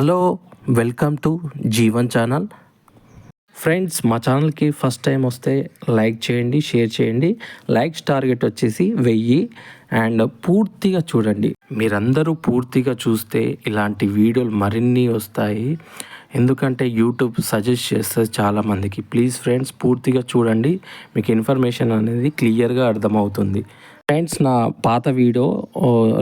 Hello, welcome to Jeevan channel. Friends, మా ఛానల్కి first time వస్తే లైక్ చేయండి, షేర్ చేయండి. లైక్స్ టార్గెట్ వచ్చేసి 1000 అండ్ పూర్తిగా చూడండి. మీరందరూ పూర్తిగా చూస్తే ఇలాంటి వీడియోలు మరిన్ని వస్తాయి. ఎందుకంటే యూట్యూబ్ సజెస్ట్ చేస్తుంది చాలామందికి. ప్లీజ్ ఫ్రెండ్స్, పూర్తిగా చూడండి, మీకు ఇన్ఫర్మేషన్ అనేది క్లియర్గా అర్థమవుతుంది. ఫ్రెండ్స్, నా పాత వీడియో,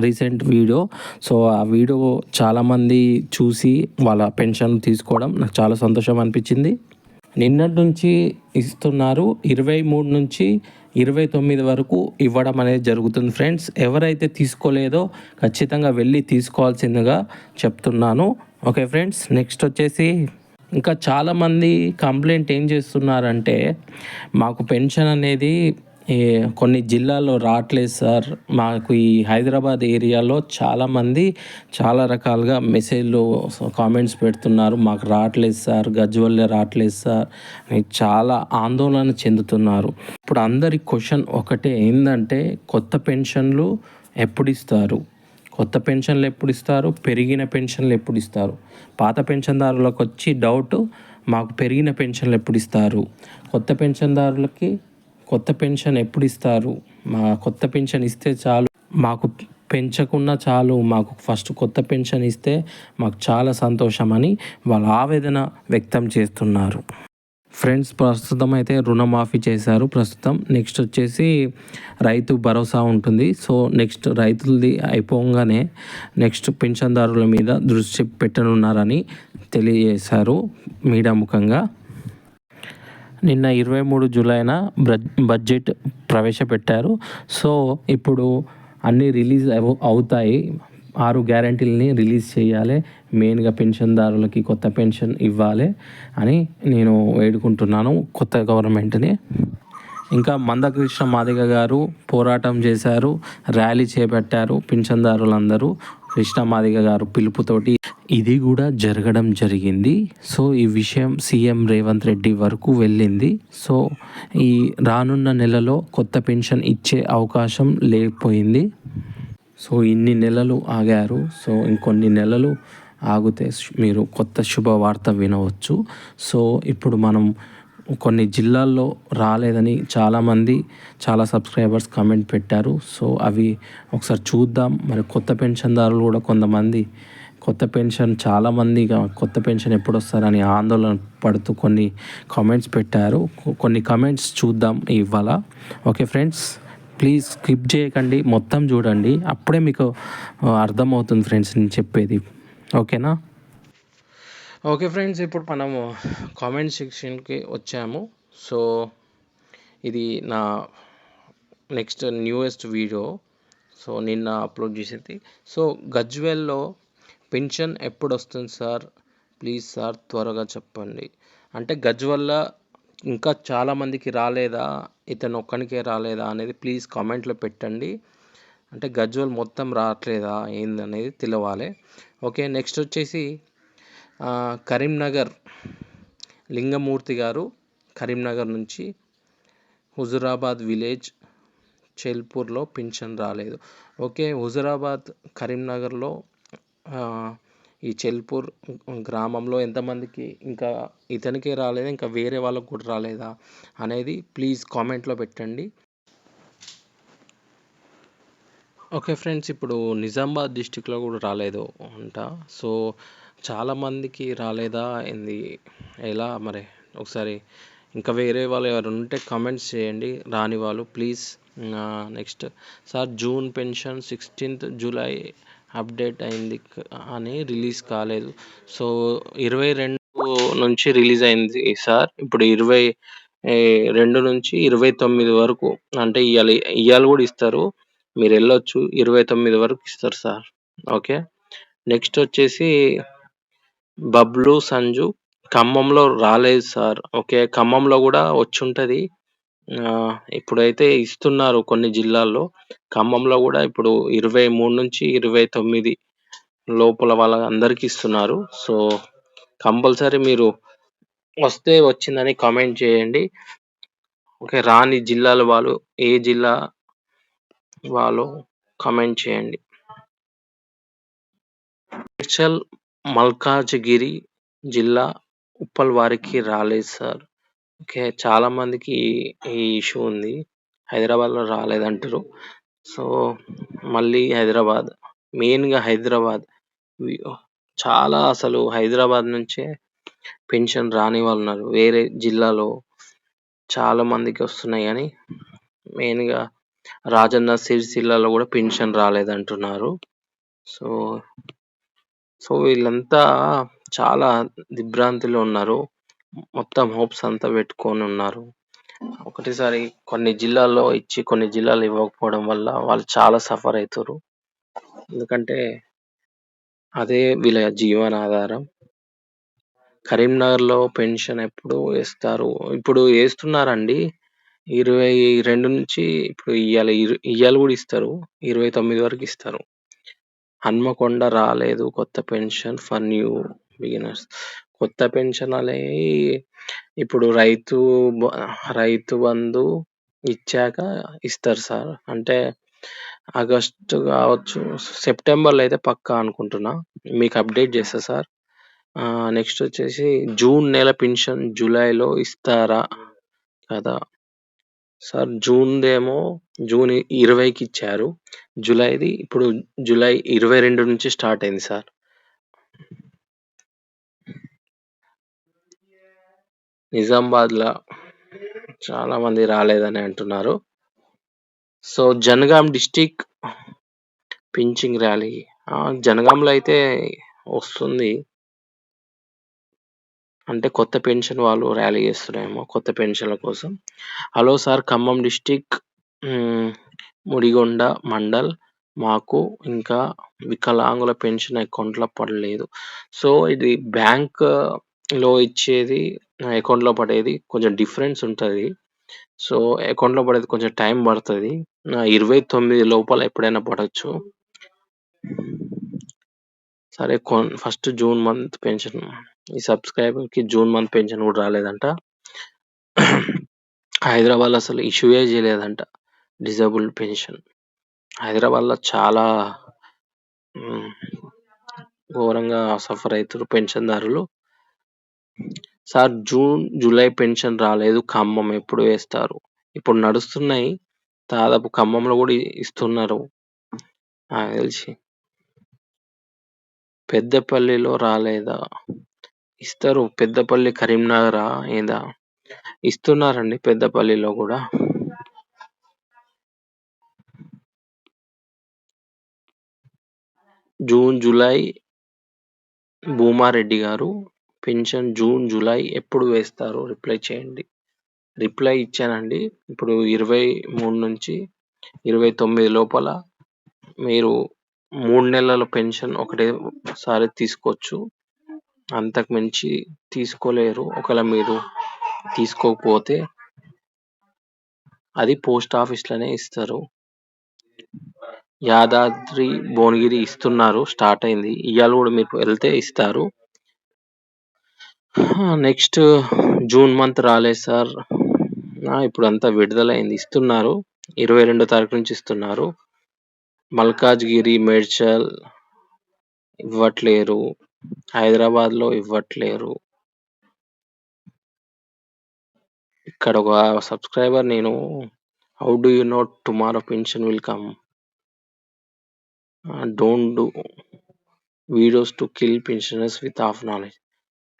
రీసెంట్ వీడియో, సో ఆ వీడియో చాలామంది చూసి వాళ్ళ పెన్షన్ తీసుకోవడం నాకు చాలా సంతోషం అనిపించింది. నిన్నటి నుంచి ఇస్తున్నారు, 23 నుంచి 29 వరకు ఇవ్వడం అనేది జరుగుతుంది. ఫ్రెండ్స్, ఎవరైతే తీసుకోలేదో ఖచ్చితంగా వెళ్ళి తీసుకోవాల్సిందిగా చెప్తున్నాను. ఓకే ఫ్రెండ్స్, నెక్స్ట్ వచ్చేసి ఇంకా చాలామంది కంప్లైంట్ ఏం చేస్తున్నారంటే, మాకు పెన్షన్ అనేది కొన్ని జిల్లాల్లో రావట్లేదు సార్. మాకు ఈ హైదరాబాద్ ఏరియాలో చాలామంది చాలా రకాలుగా మెసేజ్లు, కామెంట్స్ పెడుతున్నారు. మాకు రావట్లేదు సార్, గజ్వల్లే రావట్లేదు సార్ అని చాలా ఆందోళన చెందుతున్నారు. ఇప్పుడు అందరి క్వశ్చన్ ఒకటే, ఏంటంటే కొత్త పెన్షన్లు ఎప్పుడు ఇస్తారు, కొత్త పెన్షన్లు ఎప్పుడు ఇస్తారు, పెరిగిన పెన్షన్లు ఎప్పుడు ఇస్తారు. పాత పెన్షన్దారులకు వచ్చి డౌట్, మాకు పెరిగిన పెన్షన్లు ఎప్పుడు ఇస్తారు, కొత్త పెన్షన్దారులకి కొత్త పెన్షన్ ఎప్పుడు ఇస్తారు, మా కొత్త పెన్షన్ ఇస్తే చాలు, మాకు పెంచకున్నా చాలు, మాకు ఫస్ట్ కొత్త పెన్షన్ ఇస్తే మాకు చాలా సంతోషమని వాళ్ళ ఆవేదన వ్యక్తం చేస్తున్నారు. ఫ్రెండ్స్, ప్రస్తుతం అయితే రుణమాఫీ చేశారు ప్రస్తుతం. నెక్స్ట్ వచ్చేసి రైతు భరోసా ఉంటుంది. సో నెక్స్ట్ రైతులది అయిపోగానే నెక్స్ట్ పెన్షన్దారుల మీద దృష్టి పెట్టనున్నారని తెలియజేశారు మీడియా ముఖంగా. నిన్న 23 జూలైన బడ్జెట్ ప్రవేశపెట్టారు. సో ఇప్పుడు అన్నీ రిలీజ్ అవుతాయి. 6 గ్యారంటీలని రిలీజ్ చేయాలి. మెయిన్గా పెన్షన్దారులకి కొత్త పెన్షన్ ఇవ్వాలి అని నేను వేడుకుంటున్నాను కొత్త గవర్నమెంట్ని. ఇంకా మందకృష్ణ మాదిగ గారు పోరాటం చేశారు, ర్యాలీ చేపట్టారు. పెన్షన్దారులందరూ కృష్ణ మాదిగ గారు పిలుపుతోటి ఇది కూడా జరగడం జరిగింది. సో ఈ విషయం సీఎం రేవంత్ రెడ్డి వరకు వెళ్ళింది. సో ఈ రానున్న నెలలో కొత్త పెన్షన్ ఇచ్చే అవకాశం లేకపోయింది. సో ఇన్ని నెలలు ఆగారు. సో ఇంకొన్ని నెలలు ఆగితే మీరు కొత్త శుభవార్త వినవచ్చు. సో ఇప్పుడు మనం కొన్ని జిల్లాల్లో రాలేదని చాలామంది, చాలా సబ్స్క్రైబర్స్ కామెంట్ పెట్టారు. సో అవి ఒకసారి చూద్దాం. మరి కొత్త పెన్షన్దారులు కూడా కొంతమంది కొత్త పెన్షన్, చాలామంది కొత్త పెన్షన్ ఎప్పుడు వస్తారని ఆందోళన పడుతూ కొన్ని కామెంట్స్ పెట్టారు. కొన్ని కామెంట్స్ చూద్దాం ఇవాళ. ఓకే ఫ్రెండ్స్, ప్లీజ్ స్కిప్ చేయకండి, మొత్తం చూడండి, అప్పుడే మీకు అర్థమవుతుంది ఫ్రెండ్స్ నేను చెప్పేది. ఓకేనా? ఓకే ఫ్రెండ్స్, ఇప్పుడు మనము కామెంట్ సెక్షన్కి వచ్చాము. సో ఇది నా నెక్స్ట్ న్యూయెస్ట్ వీడియో. సో నిన్న అప్లోడ్ చేసేది. సో గజ్వేల్లో పెన్షన్ ఎప్పుడు వస్తుంది సార్, ప్లీజ్ సార్ త్వరగా చెప్పండి. అంటే గజ్వల్ల ఇంకా చాలామందికి రాలేదా, ఇతను ఒక్కనికే రాలేదా అనేది ప్లీజ్ కామెంట్లో పెట్టండి. అంటే గజ్వల్ మొత్తం రావట్లేదా ఏందనేది తెలవాలి. ఓకే, నెక్స్ట్ వచ్చేసి కరీంనగర్ లింగమూర్తి గారు కరీంనగర్ నుంచి హుజురాబాద్ విలేజ్ చెల్పూర్లో పెన్షన్ రాలేదు. ఓకే, హుజురాబాద్ కరీంనగర్లో ఈ చెల్పూర్ గ్రామంలో ఎంతమందికి ఇంకా ఇతనికే రాలేదా, ఇంకా వేరే వాళ్ళకు కూడా రాలేదా అనేది ప్లీజ్ కామెంట్లో పెట్టండి. ఓకే ఫ్రెండ్స్, ఇప్పుడు నిజామాబాద్ డిస్టిక్లో కూడా రాలేదు అంట. సో చాలామందికి రాలేదా ఏంది, ఎలా మరి ఒకసారి ఇంకా వేరే వాళ్ళు ఎవరు ఉంటే కామెంట్స్ చేయండి, రాని వాళ్ళు please. Next sir, June pension 16th July update అయింది అని రిలీజ్ కాలేదు. సో 22 నుంచి రిలీజ్ అయింది సార్. ఇప్పుడు 22 నుంచి 29 వరకు, అంటే ఇవాళ కూడా ఇస్తారు, మీరు వెళ్ళొచ్చు. 29 వరకు ఇస్తారు సార్. ఓకే, నెక్స్ట్ వచ్చేసి బబ్లు సంజు, ఖమ్మంలో రాలేదు సార్. ఓకే, ఖమ్మంలో కూడా వచ్చి ఉంటుంది. ఇప్పుడైతే ఇస్తున్నారు కొన్ని జిల్లాల్లో. ఖమ్మంలో కూడా ఇప్పుడు 23 నుంచి 29 లోపల వాళ్ళందరికీ ఇస్తున్నారు. సో కంపల్సరీ మీరు వస్తే వచ్చిందని కామెంట్ చేయండి. ఓకే, రాని జిల్లాల వాళ్ళు ఏ జిల్లా వాళ్ళు కామెంట్ చేయండి. మేడ్చల్ మల్కాజిగిరి జిల్లా ఉప్పల్ వారికి రాలేదు సార్. ఓకే. చాలా మందికి ఈ ఇష్యూ ఉంది. హైదరాబాద్‌లో రాలేదంటుర్రు. సో, మళ్ళీ హైదరాబాద్, మెయిన్‌గా హైదరాబాద్ వి చాలా అసలు హైదరాబాద్ నుంచే పెన్షన్ రాని వాళ్ళున్నారు. వేరే జిల్లాలో చాలా మందికొస్తున్నాయి గానీ, మెయిన్‌గా రాజన్న సిరిసిల్లలో గూడా పెన్షన్ రాలేదంటున్నారు. సో, వీళ్ళంతా చాలా దిగ్భ్రాంతిలో ఉన్నారు. మొత్తం హోప్స్ అంతా పెట్టుకొనున్నారు. ఒకటేసారి కొన్ని జిల్లాల్లో ఇచ్చి, కొన్ని జిల్లాల్లో ఇవ్వకపోవడం వల్ల వాళ్ళు చాలా సఫర్ అయితుర్రు. ఎందుకంటే, అదే వీళ్ళ జీవనాధారం. కరీంనగర్‌లో పెన్షన్ ఎప్పుడు ఏస్తారు? ఇప్పుడు ఏస్తున్నారండి. 22 నుంచి ఇప్పుడు ఇయ్యాల గూడా ఇస్తారు. 29 వరకు ఇస్తారు. హన్మకొండ రాలేదు కొత్త పెన్షన్ ఫర్ న్యూ బిగినర్స్. కొత్త పెన్షన్ అనేయి ఇప్పుడు బ రైతు బంధు ఇచ్చాక ఇస్తారు సార్. అంటే ఆగస్టు గావచ్చు, సెప్టెంబర్‌లో అయితే పక్కా అనుకుంటున్నా. మీకు అప్డేట్ చేస్తా సార్. నెక్స్ట్ వచ్చేసి జూన్ నెల పెన్షన్ జూలైలో ఇస్తారా? కదా! సార్ జూన్ 20కి ఇచ్చారు. జూలైది ఇప్పుడు జూలై 22 నుంచి స్టార్ట్ అయింది సార్. నిజామాబాద్‌ల చాలా మంది రాలేదని అంటున్నారు. సో, జనగాం డిస్ట్రిక్ట్ పింఛింగ్ ర్యాలీ. జనగాంలో అయితే వస్తుంది. అంటే కొత్త పెన్షన్ వాళ్ళు ర్యాలీ చేస్తున్నారేమో కొత్త పెన్షన్‌ల కోసం. Hello sir, Khammam district Mudigonda mandal మాకు ఇంకా వికలాంగుల పెన్షన్ అకౌంట్‌లో పడలేదు. సో, ఇది బ్యాంక్‌లో ఇచ్చేది, అకౌంట్‌లో పడేది కొంచెం డిఫరెన్స్ ఉంటది. సో, అకౌంట్‌లో పడేది కొంచెం టైం పడతది. 29 లోపల ఎప్పుడైనా పడొచ్చు. సరే ఫస్ట్ జూన్ మంత్ పెన్షన్ ఈ సబ్‌స్క్రైబర్‌కి జూన్ మంత్ పెన్షన్ గూడా రాలేదంట. హైదరాబాద్‌లో అసలు ఇష్యూయే చేయలేదంట డిజేబుల్డ్ పెన్షన్. హైదరాబాద్‌లో చాలా హ్మ్. ఘోరంగా సఫర్ అయితుర్రు పెన్షన్‌దారులు. సార్ జూన్, జూలై పెన్షన్ రాలేదు. ఖమ్మం ఎప్పుడు వేస్తారు? ఇప్పుడు నడుస్తున్నాయి. దాదాపు ఖమ్మంలో గూడా ఇస్తున్నారు నాకు తెలిసి. పెద్దపల్లిలో రాలేదా? ఇస్తారు. పెద్దపల్లి కరీంనగరా ఏదా? ఇస్తున్నారండి పెద్దపల్లిలో గూడా. జూన్, జూలై భూమారెడ్డి గారు పెన్షన్ జూన్, జూలై ఎప్పుడు వేస్తారు? రిప్లై చేయండి. రిప్లై ఇచ్చానండి. ఇప్పుడు 23 నుంచి 29 లోపల మీరు 3 నెలల పెన్షన్ ఒకటేసారి తీసుకోవచ్చు. అంతకు మించి తీసుకోలేరు. ఒకవేళ మీరు తీసుకోకపోతే అది పోస్ట్ ఆఫీస్‌లోనే ఇస్తారు. యాదాద్రి, భువనగిరి ఇస్తున్నారు. స్టార్ట్ అయింది. ఇయాల గూడా మీరు వెళ్తే ఇస్తారు. నెక్స్ట్ జూన్ మంత్ రాలేదు సార్. ఇప్పుడంతా విడుదలైంది. ఇస్తున్నారు. 22 తారీఖు నుంచి ఇస్తున్నారు. మల్కాజ్‌గిరి, మేడ్చల్ ఇవ్వట్లేరు. హైదరాబాద్‌లో ఇవ్వట్లేరు. ఇక్కడ ఒక సబ్‌స్క్రైబర్ నేను how do you know tomorrow pension will come? Don't do videos to kill pensioners with half knowledge.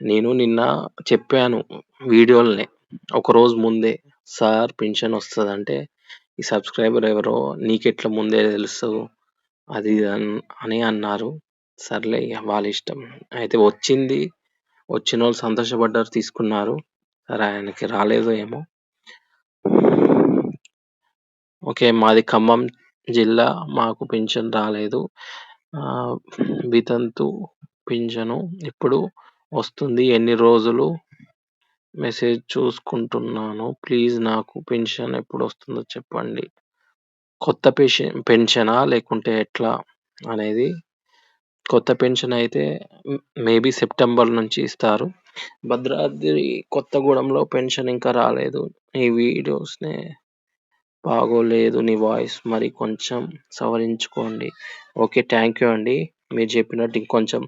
నేను నిన్న చెప్పాను వీడియోలనే. ఒకరోజు ముందే సార్ పెన్షన్ వస్తదంటే, ఈ సబ్‌స్క్రైబర్ ఎవరో నీకెట్లా ముందే తెలుసు? అది ఇది అని అన్నారు. సర్లే ఇగ వాళ్ళిష్టం. అయితే వచ్చింది. వచ్చినోళ్ళు సంతోషపడ్డారు, తీసుకున్నారు. సరే ఆయనకి రాలేదో ఏమో! ఓకే. మాది ఖమ్మం జిల్లా. మాకు పెన్షన్ రాలేదు. ఆహ్, వితంతు పింఛను ఎప్పుడు వస్తుంది? ఎన్ని రోజులు? మెసేజ్ చూసుకుంటున్నాను. ప్లీజ్ నాకు పెన్షన్ ఎప్పుడొస్తుందో చెప్పండి. కొత్త పెన్షనా? లేకుంటే ఎట్లా అనేది? కొత్త పెన్షన్ అయితే మేబీ సెప్టెంబర్ నుంచి ఇస్తారు. భద్రాద్రి కొత్తగూడెంలో పెన్షన్ ఇంకా రాలేదు. ఈ వీడియోస్‌నే బాగోలేదు. నీ వాయిస్ మరి కొంచెం సవరించుకోండి. ఓకే. థాంక్ యూ అండి. మీరు చెప్పినట్టు ఇంకొంచెం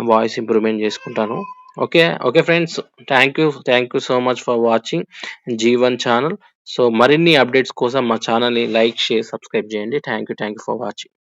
వాయిస్ ఇంప్రూవ్‌మెంట్ చేసుకుంటాను. Okay. Okay friends. Thank you so much for watching Jeevan channel. So మరిన్ని అప్డేట్స్ కోసం మా ఛానల్‌ని లైక్, షేర్, సబ్స్క్రైబ్ చేయండి. Thank you for watching.